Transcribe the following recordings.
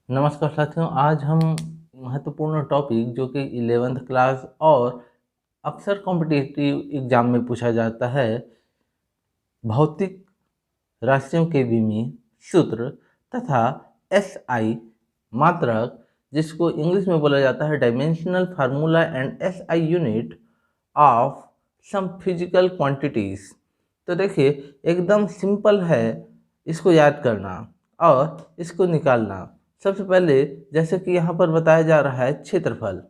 नमस्कार साथियों, आज हम महत्वपूर्ण टॉपिक जो कि 11th क्लास और अक्सर कॉम्पिटिटिव एग्जाम में पूछा जाता है, भौतिक राशियों के विमीय सूत्र तथा एसआई मात्रक, जिसको इंग्लिश में बोला जाता है dimensional formula and SI unit of some physical quantities. तो देखिए, एकदम सिंपल है इसको याद करना और इसको निकालना। सबसे पहले जैसे कि यहाँ पर बताया जा रहा है क्षेत्रफल,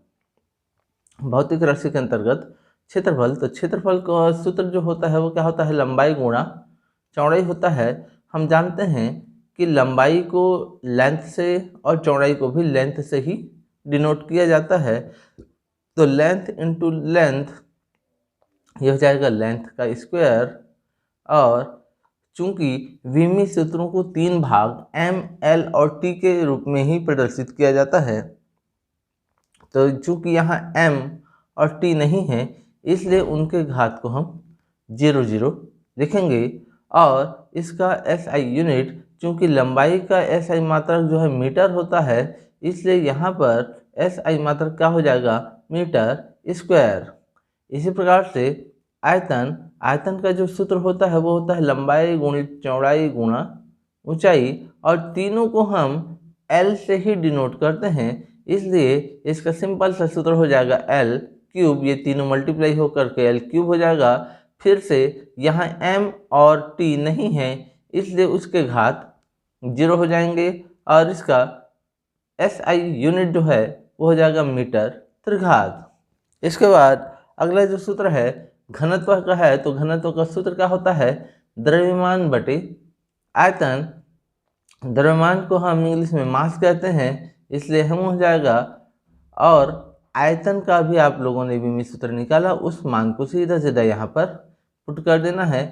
भौतिक राशि के अंतर्गत क्षेत्रफल, तो क्षेत्रफल का सूत्र जो होता है वो क्या होता है, लंबाई गुणा चौड़ाई होता है। हम जानते हैं कि लंबाई को लेंथ से और चौड़ाई को भी लेंथ से ही डिनोट किया जाता है। तो लेंथ इंटू लेंथ ये हो जाएगा लेंथ का स्क्वायर, और चूंकि विमीय सूत्रों को तीन भाग एम, एल और टी के रूप में ही प्रदर्शित किया जाता है, तो चूंकि यहाँ m और t नहीं है इसलिए उनके घात को हम 0 लिखेंगे। और इसका SI यूनिट, चूंकि लंबाई का SI मात्रक जो है मीटर होता है, इसलिए यहाँ पर SI मात्रक क्या हो जाएगा, मीटर स्क्वायर। इसी प्रकार से आयतन, आयतन का जो सूत्र होता है वो होता है लंबाई गुणित चौड़ाई गुणा ऊंचाई, और तीनों को हम L से ही डिनोट करते हैं, इसलिए इसका सिंपल सा सूत्र हो जाएगा L क्यूब। ये तीनों मल्टीप्लाई होकर के L क्यूब हो जाएगा। फिर से यहाँ M और T नहीं है इसलिए उसके घात 0 हो जाएंगे, और इसका SI यूनिट जो है वो हो जाएगा मीटर त्रिघात। इसके बाद अगला जो सूत्र है घनत्व का है, तो घनत्व का सूत्र क्या होता है, द्रव्यमान बटे आयतन। द्रव्यमान को हम इंग्लिश में मास कहते हैं, इसलिए हम हो जाएगा, और आयतन का भी आप लोगों ने विमीय सूत्र निकाला, उस मान को सीधा सीधा यहाँ पर पुट कर देना है।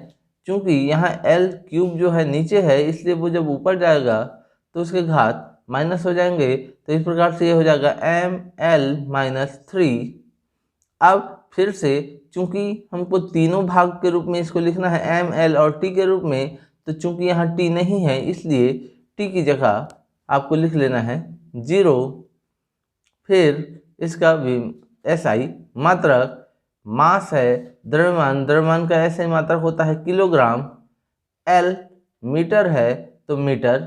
क्योंकि यहाँ L क्यूब जो है नीचे है, इसलिए वो जब ऊपर जाएगा तो उसके घात माइनस हो जाएंगे। तो इस प्रकार से ये हो जाएगा ML-3। अब फिर से चूंकि हमको तीनों भाग के रूप में इसको लिखना है M, L और T के रूप में, तो चूंकि यहाँ T नहीं है इसलिए T की जगह आपको लिख लेना है 0। फिर इसका SI मात्रक, मास है द्रव्यमान, द्रव्यमान का SI मात्रक होता है किलोग्राम, L मीटर है तो मीटर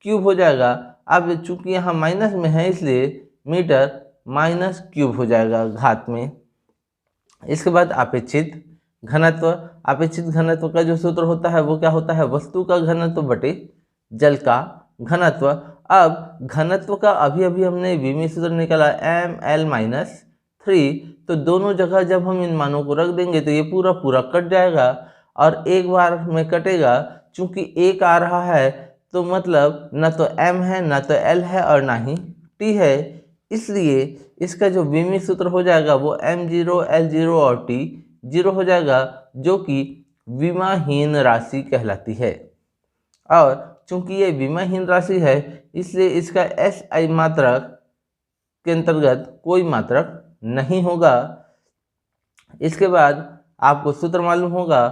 क्यूब हो जाएगा। अब चूंकि यहाँ माइनस में है इसलिए मीटर माइनस क्यूब हो जाएगा घात में। इसके बाद अपेक्षित घनत्व, अपेक्षित घनत्व का जो सूत्र होता है वो क्या होता है, वस्तु का घनत्व बटे जल का घनत्व। अब घनत्व का अभी अभी हमने विमीय सूत्र निकाला ML-3, तो दोनों जगह जब हम इन मानों को रख देंगे तो ये पूरा पूरा कट जाएगा, और एक बार में कटेगा। चूंकि एक आ रहा है तो मतलब न तो M है, न तो L है और ना ही T है, इसलिए इसका जो विमीय सूत्र हो जाएगा वो M0, L0 और T 0 हो जाएगा, जो कि विमाहीन राशि कहलाती है। और चूंकि ये विमाहीन राशि है इसलिए इसका SI मात्रक के अंतर्गत कोई मात्रक नहीं होगा। इसके बाद आपको सूत्र मालूम होगा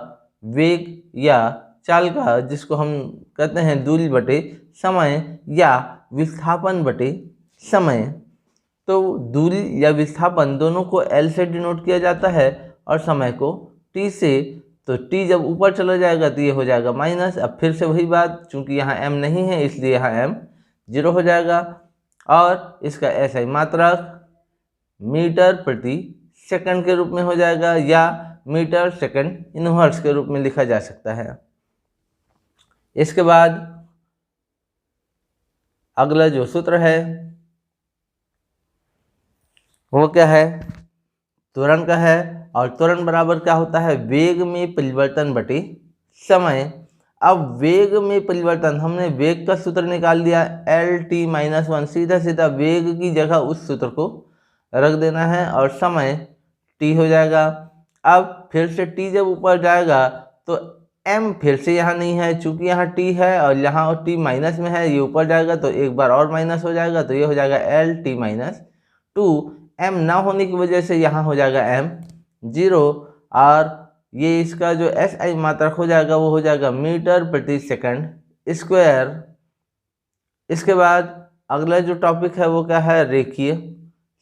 वेग या चाल का, जिसको हम कहते हैं दूरी बटे समय या विस्थापन बटे समय। तो दूरी या विस्थापन दोनों को L से डिनोट किया जाता है और समय को T से। तो T जब ऊपर चला जाएगा तो ये हो जाएगा माइनस। अब फिर से वही बात, चूंकि यहाँ M नहीं है इसलिए यहाँ M 0 हो जाएगा, और इसका SI मात्रक मीटर प्रति सेकंड के रूप में हो जाएगा, या मीटर सेकंड इनवर्स के रूप में लिखा जा सकता है। इसके बाद अगला जो सूत्र है वो क्या है, त्वरण का है। और त्वरण बराबर क्या होता है, वेग में परिवर्तन बटे समय। अब वेग में परिवर्तन, हमने वेग का सूत्र निकाल दिया LT-1, सीधा सीधा वेग की जगह उस सूत्र को रख देना है, और समय T हो जाएगा। अब फिर से T जब ऊपर जाएगा तो M फिर से यहाँ नहीं है, चूंकि यहाँ T है और यहाँ T माइनस में है, ये ऊपर जाएगा तो एक बार और माइनस हो जाएगा, तो ये हो जाएगा LT-2। M ना होने की वजह से यहाँ हो जाएगा M 0, और ये इसका जो एस आई मात्रक हो जाएगा वो हो जाएगा मीटर प्रति सेकंड स्क्वायर। इसके बाद अगला जो टॉपिक है वो क्या है, रेखीय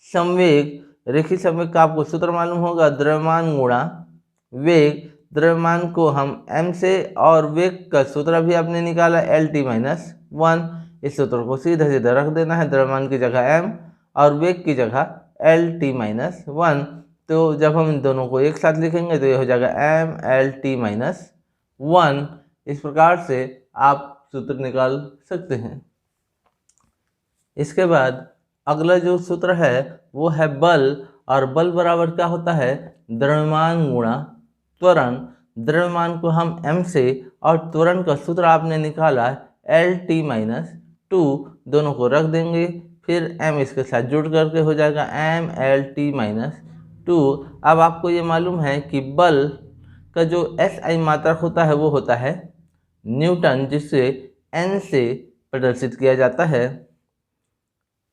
संवेग। रेखीय संवेग का आपको सूत्र मालूम होगा, द्रव्यमान गुणा वेग। द्रव्यमान को हम m से, और वेग का सूत्र भी आपने निकाला L_t-1। इस सूत्र को सीधा सीधा रख देना है, द्रव्यमान की जगह m और वेग की जगह L_t-1। तो जब हम इन दोनों को एक साथ लिखेंगे तो ये हो जाएगा m_L_t-1। इस प्रकार से आप सूत्र निकाल सकते हैं। इसके बाद अगला जो सूत्र है वो है बल, और बल बराबर क्या होता है, द्रव्यमान गुणा त्वरण। द्रव्यमान को हम m से, और त्वरण का सूत्र आपने निकाला L_t-2, दोनों को रख देंगे, फिर m इसके साथ जुड़ करके हो जाएगा m_L_t-2। अब आपको ये मालूम है कि बल का जो SI मात्रक होता है वो होता है न्यूटन, जिससे n से प्रदर्शित किया जाता है।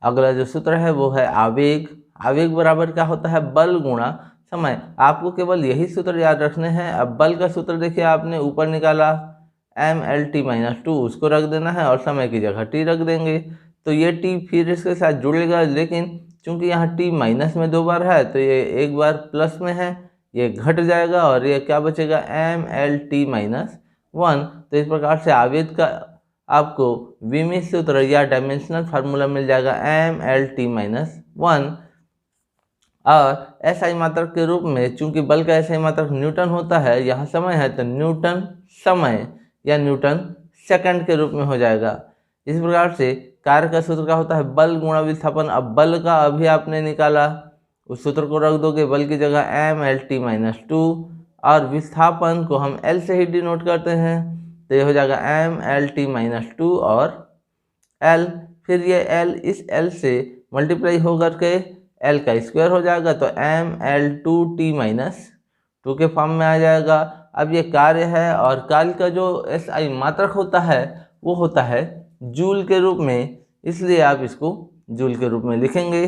अगला जो सूत्र है वो है आवेग। आवेग बराबर क्या होता है, बल गुणा समय। आपको केवल यही सूत्र याद रखने हैं। अब बल का सूत्र देखिए, आपने ऊपर निकाला m_L_t-2, उसको रख देना है और समय की जगह t रख देंगे, तो ये t फिर इसके साथ जुड़ेगा, लेकिन चूंकि यहाँ t माइनस में 2 बार है तो ये एक बार प्लस में है, ये घट जाएगा और ये क्या बचेगा, m_L_t-1। तो इस प्रकार से आवेग का आपको विमीय सूत्र या डायमेंशनल फार्मूला मिल जाएगा m_L_t-1। और एसआई मात्रक के रूप में, चूंकि बल का एसआई मात्रक न्यूटन होता है, यहाँ समय है तो न्यूटन समय या न्यूटन सेकंड के रूप में हो जाएगा। इस प्रकार से कार्य का सूत्र क्या होता है, बल गुणा विस्थापन। अब बल का अभी आपने निकाला, उस सूत्र को रख दोगे, बल की जगह m_L_t-2, और विस्थापन को हम L से ही डिनोट करते हैं, तो ये हो जाएगा m_L_t-2 और L। फिर ये L इस L से मल्टीप्लाई होकर के L का स्क्वायर हो जाएगा, तो m_L_2t-2 के फॉर्म में आ जाएगा। अब ये कार्य है, और कार्य का जो SI मात्रक होता है वो होता है जूल के रूप में, इसलिए आप इसको जूल के रूप में लिखेंगे।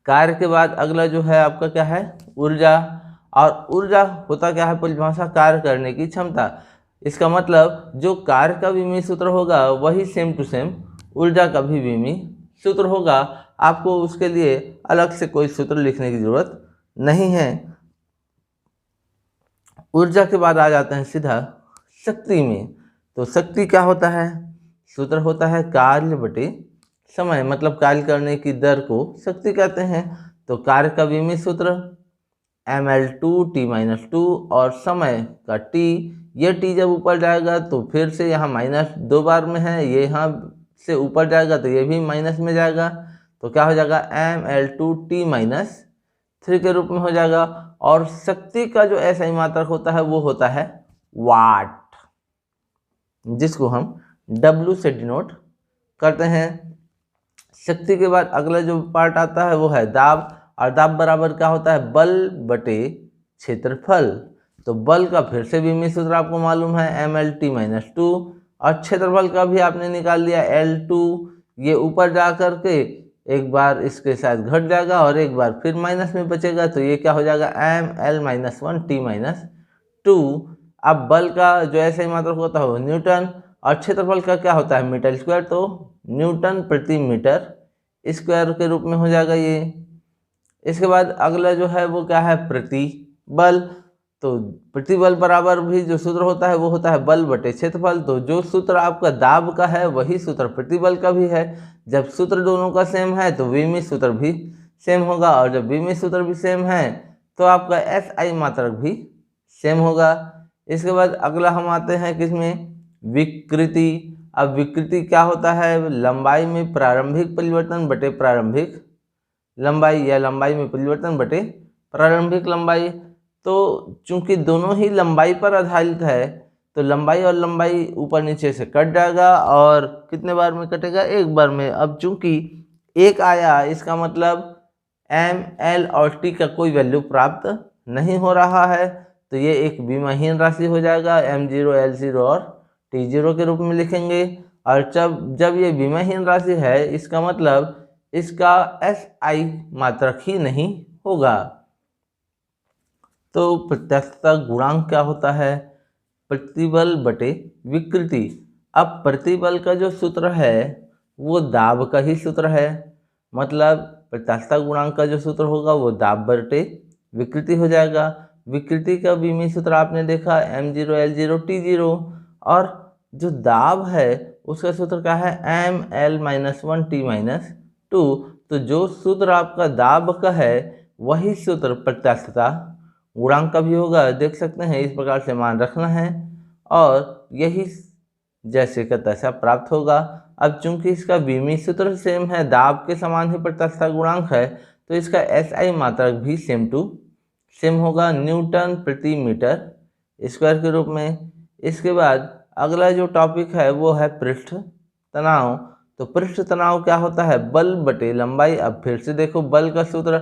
कार्य के बाद अगला जो है आपका क्या है, ऊर्जा। और ऊर्जा होता क्या है, परिभाषा कार्य करने की क्षमता। इसका मतलब जो कार्य का विमीय सूत्र होगा वही सेम टू सेम ऊर्जा का भी विमीय सूत्र होगा। आपको उसके लिए अलग से कोई सूत्र लिखने की जरूरत नहीं है। ऊर्जा के बाद आ जाते हैं सीधा शक्ति में। तो शक्ति क्या होता है, सूत्र होता है कार्य बटे समय, मतलब कार्य करने की दर को शक्ति कहते हैं। तो कार्य का विमीय सूत्र mL2t-2 और समय का t। ये t जब ऊपर जाएगा तो फिर से यहाँ माइनस 2 बार में है, ये यहाँ से ऊपर जाएगा तो ये भी माइनस में जाएगा, तो क्या हो जाएगा mL2t-3 के रूप में हो जाएगा। और शक्ति का जो SI मात्रक होता है वो होता है वाट, जिसको हम W से डिनोट करते हैं। शक्ति के बाद अगला जो पार्ट आता है वो है दाब। और दाब बराबर क्या होता है, बल बटे क्षेत्रफल। तो बल का फिर से विमीय सूत्र आपको मालूम है mL_t-2, और क्षेत्रफल का भी आपने निकाल लिया L2। ये ऊपर जा करके एक बार इसके साथ घट जाएगा और एक बार फिर माइनस में बचेगा, तो ये क्या हो जाएगा mL-1t-2। अब बल का जो ऐसे मात्रक होता है वो न्यूटन, और क्षेत्रफल का क्या होता है, मीटर स्क्वायर, तो न्यूटन प्रति मीटर स्क्वायर के रूप में हो जाएगा ये। इसके बाद अगला जो है वो क्या है, प्रतिबल। तो प्रतिबल बराबर भी जो सूत्र होता है वो होता है बल बटे क्षेत्रफल। तो जो सूत्र आपका दाब का है वही सूत्र प्रतिबल का भी है। जब सूत्र दोनों का सेम है तो विमीय सूत्र भी सेम होगा, और जब विमीय सूत्र भी सेम है तो आपका SI मात्रक भी सेम होगा। इसके बाद अगला हम आते हैं किसमें, विकृति। अब विकृति क्या होता है, लंबाई में प्रारंभिक परिवर्तन बटे प्रारंभिक लंबाई, या लंबाई में परिवर्तन बटे प्रारंभिक लंबाई। तो चूंकि दोनों ही लंबाई पर आधारित है तो लंबाई और लंबाई ऊपर नीचे से कट जाएगा, और कितने बार में कटेगा, एक बार में। अब चूंकि एक आया, इसका मतलब m, l और t का कोई वैल्यू प्राप्त नहीं हो रहा है, तो ये एक विमाहीन राशि हो जाएगा, m0, l0 और t0 के रूप में लिखेंगे। और जब ये विमाहीन राशि है, इसका मतलब इसका SI मात्रक ही नहीं होगा। तो प्रत्यास्थता गुणांक क्या होता है? प्रतिबल बटे विकृति। अब प्रतिबल का जो सूत्र है वो दाब का ही सूत्र है, मतलब प्रत्यास्थता गुणांक का जो सूत्र होगा वो दाब बटे विकृति हो जाएगा। विकृति का बीमी सूत्र आपने देखा m0 l0 t0, और जो दाब है उसका सूत्र क्या है m(l-1 t-2)। तो जो सूत्र आपका दाब का है वही सूत्र प्रत्यास्थता गुणांक का भी होगा। देख सकते हैं, इस प्रकार से मान रखना है और यही जैसे का तैसा प्राप्त होगा। अब चूंकि इसका बीमी सूत्र सेम है, दाब के समान ही प्रत्यास्थता गुणांक है, तो इसका एसआई मात्रक भी सेम टू सेम होगा, न्यूटन प्रति मीटर स्क्वायर के रूप में। इसके बाद अगला जो टॉपिक है वो है पृष्ठ तनाव। तो पृष्ठ तनाव क्या होता है? बल बटे लंबाई। अब फिर से देखो, बल का सूत्र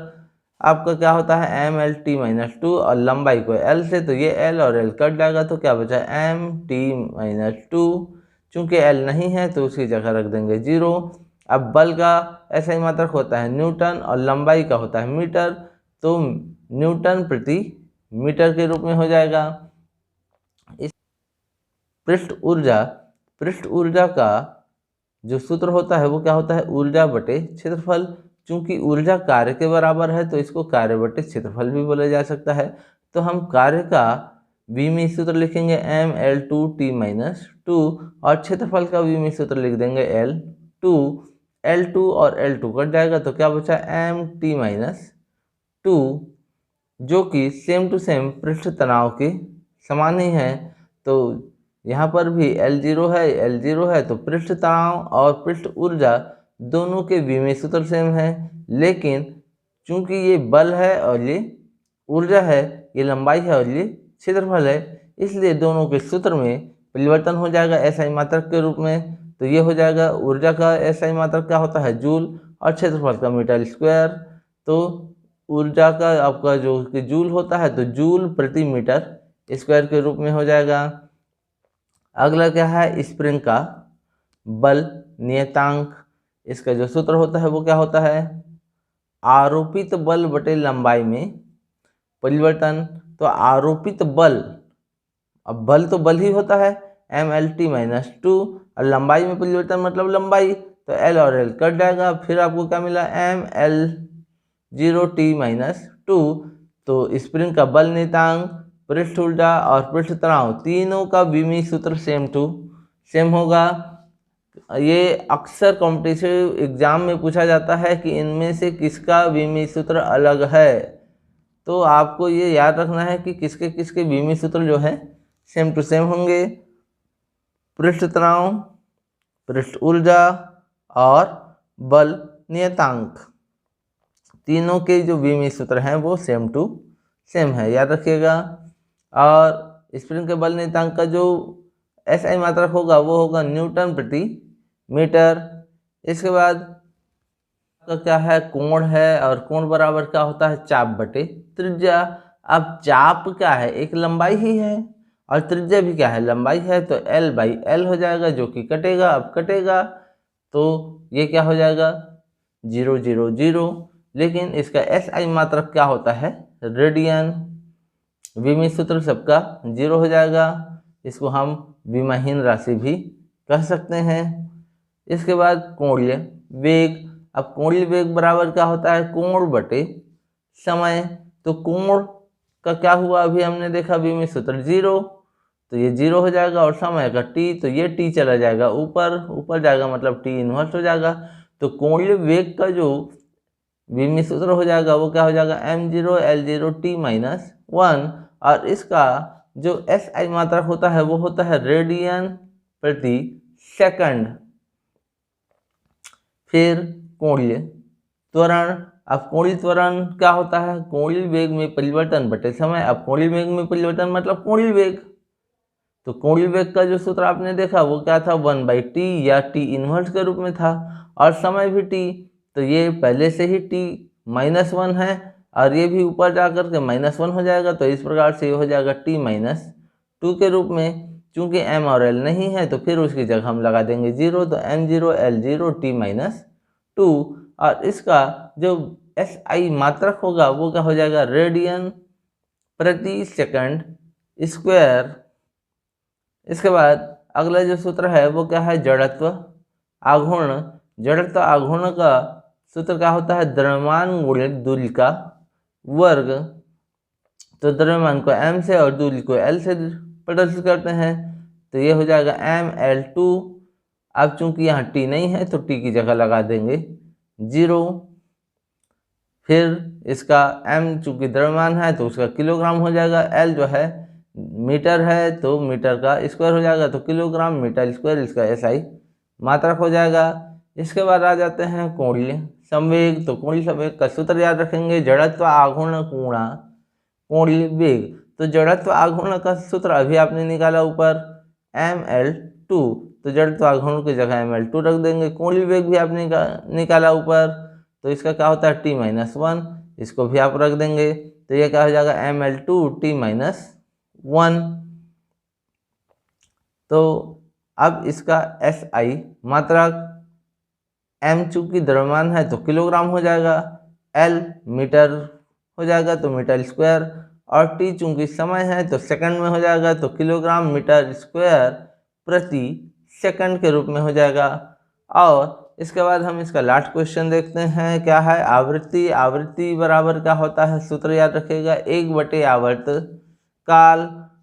आपका क्या होता है m(l-t-2) और लंबाई को l से, तो ये l और l कट जाएगा, तो क्या बचा m(t-2)। चूंकि l नहीं है तो उसकी जगह रख देंगे 0। अब बल का ऐसा ही मात्रक होता है न्यूटन और लंबाई का होता है मीटर, तो न्यूटन प्रति मीटर के रूप में हो जाएगा। इस पृष्ठ ऊर्जा का जो सूत्र होता है वो क्या होता है? ऊर्जा बटे क्षेत्रफल। चूंकि ऊर्जा कार्य के बराबर है तो इसको कार्य बटे क्षेत्रफल भी बोला जा सकता है। तो हम कार्य का बीमी सूत्र लिखेंगे m(l2t-2) और क्षेत्रफल का बीमी सूत्र लिख देंगे l2 और l2 कट जाएगा, तो क्या बचा m(t-2), जो कि सेम टू सेम पृष्ठ तनाव के समान ही है। तो यहाँ पर भी L0 है, तो पृष्ठ तनाव और पृष्ठ ऊर्जा दोनों के बीमी सूत्र सेम है, लेकिन चूंकि ये बल है और ये ऊर्जा है, ये लंबाई है और ये क्षेत्रफल है, इसलिए दोनों के सूत्र में परिवर्तन हो जाएगा एसआई मात्रक के रूप में। तो ये हो जाएगा, ऊर्जा का एसआई मात्रक क्या होता है? जूल, और क्षेत्रफल का मीटर स्क्वायर। तो ऊर्जा का आपका जो कि जूल होता है तो जूल प्रति मीटर स्क्वायर के रूप में हो जाएगा। अगला क्या है? स्प्रिंग का बल नियतांक। इसका जो सूत्र होता है वो क्या होता है? आरोपित बल बटे लंबाई में परिवर्तन। तो आरोपित बल, अब बल तो बल ही होता है m(l-t-2) और लंबाई में परिवर्तन मतलब लंबाई, तो l और l कट जाएगा, फिर आपको क्या मिला m(l0t-2). तो स्प्रिंग का बल नियतांक, पृष्ठ ऊर्जा और पृष्ठ तनाव तीनों का बीमी सूत्र सेम टू सेम होगा। ये अक्सर कॉम्पिटिटिव एग्जाम में पूछा जाता है कि इनमें से किसका बीमी सूत्र अलग है, तो आपको ये याद रखना है कि किसके किसके बीमी सूत्र जो है सेम टू सेम होंगे। पृष्ठ तनाव, पृष्ठ ऊर्जा और बल नियतांक, तीनों के जो बीमी सूत्र हैं वो सेम टू सेम है, याद रखिएगा। और स्प्रिंग के बल नियतांक का जो एसआई मात्रक होगा वो होगा न्यूटन प्रति मीटर। इसके बाद का क्या है? कोण है, और कोण बराबर क्या होता है? चाप बटे त्रिज्या। अब चाप क्या है? एक लंबाई ही है, और त्रिज्या भी क्या है? लंबाई है, तो l/l हो जाएगा, जो कि कटेगा। अब कटेगा तो ये क्या हो जाएगा? 0 0 0। लेकिन इसका एसआई मात्रक क्या होता है? रेडियन। विमीय सूत्र सबका 0 हो जाएगा, इसको हम विमाहीन राशि भी कह सकते हैं। इसके बाद कोणीय वेग। अब कोणीय वेग बराबर क्या होता है? कोण बटे समय। तो कोण का क्या हुआ? अभी हमने देखा विमीय सूत्र 0, तो ये 0 हो जाएगा, और समय का t, तो ये t चला जाएगा ऊपर जाएगा, मतलब t इनवर्स हो जाएगा। तो कोणीय वेग का जो विमीय सूत्र हो जाएगा वो क्या हो जाएगा? m0 l0 t-1, और इसका जो एसआई मात्रक होता है वो होता है रेडियन प्रति सेकंड। फिर कोणीय त्वरण। अब कोणीय त्वरण क्या होता है? कोणीय वेग में परिवर्तन बटे समय। अब कोणीय वेग में परिवर्तन मतलब कोणीय वेग, तो कोणीय वेग का जो सूत्र आपने देखा वो क्या था? 1/t, या t इनवर्स के रूप में था, और समय भी t, तो ये पहले से ही t-1 है, और ये भी ऊपर जाकर के -1 हो जाएगा, तो इस प्रकार से ये हो जाएगा t-2 के रूप में। चूंकि m और l नहीं है तो फिर उसकी जगह हम लगा देंगे 0, तो m0 l0 t-2, और इसका जो एसआई मात्रक होगा वो क्या हो जाएगा? रेडियन प्रति सेकंड स्क्वायर। इसके बाद अगला जो सूत्र है वो क्या है, जड़त्व आघूर्ण। जड़त्व आघूर्ण का सूत्र क्या होता है, द्रव्यमान गुणित दूरी का वर्ग। तो द्रव्यमान को m से और दूरी को l से प्रदर्शित करते हैं, तो ये हो जाएगा ml2। अब चूंकि यहाँ t नहीं है तो t की जगह लगा देंगे 0। फिर इसका m चूंकि द्रव्यमान है तो उसका किलोग्राम हो जाएगा, l जो है मीटर है तो मीटर का स्क्वायर हो जाएगा, तो किलोग्राम मीटर स्क्वायर इसका SI मात्रक हो जाएगा। इसके बाद आ जाते हैं कोणीय संवेग। तो कोणीय संवेग का सूत्र याद रखेंगे, जड़त्व आघूर्ण गुणा कोणीय वेग। तो जड़त्व आघूर्ण का सूत्र अभी आपने निकाला ऊपर ml2, तो जड़त्व आघूर्ण की जगह ml2 रख देंगे। कोणीय वेग भी आपने निकाला ऊपर, तो इसका क्या होता है t-1, इसको भी आप रख देंगे, तो ये क्या हो जाएगा ml2 t-1। तो अब इसका SI मात्रक, m चूंकि द्रव्यमान है तो किलोग्राम हो जाएगा, l मीटर हो जाएगा तो मीटर स्क्वायर, और t चूंकि समय है तो सेकंड में हो जाएगा, तो किलोग्राम मीटर स्क्वायर प्रति सेकंड के रूप में हो जाएगा। और इसके बाद हम इसका लास्ट क्वेश्चन देखते हैं, क्या है, आवृत्ति। आवृत्ति बराबर क्या होता है, सूत्र याद रखिएगा, 1 आवर्त काल,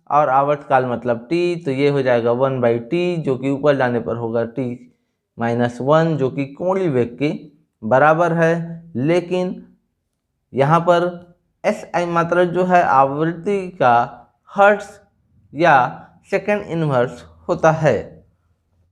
और आवर्त काल मतलब t, तो ये हो जाएगा 1/t, जो कि ऊपर जाने पर होगा t-1, जो कि कोणीय वेग के बराबर है। लेकिन यहाँ पर SI मात्रक जो है आवृत्ति का हर्ट्ज या सेकंड इनवर्स होता है।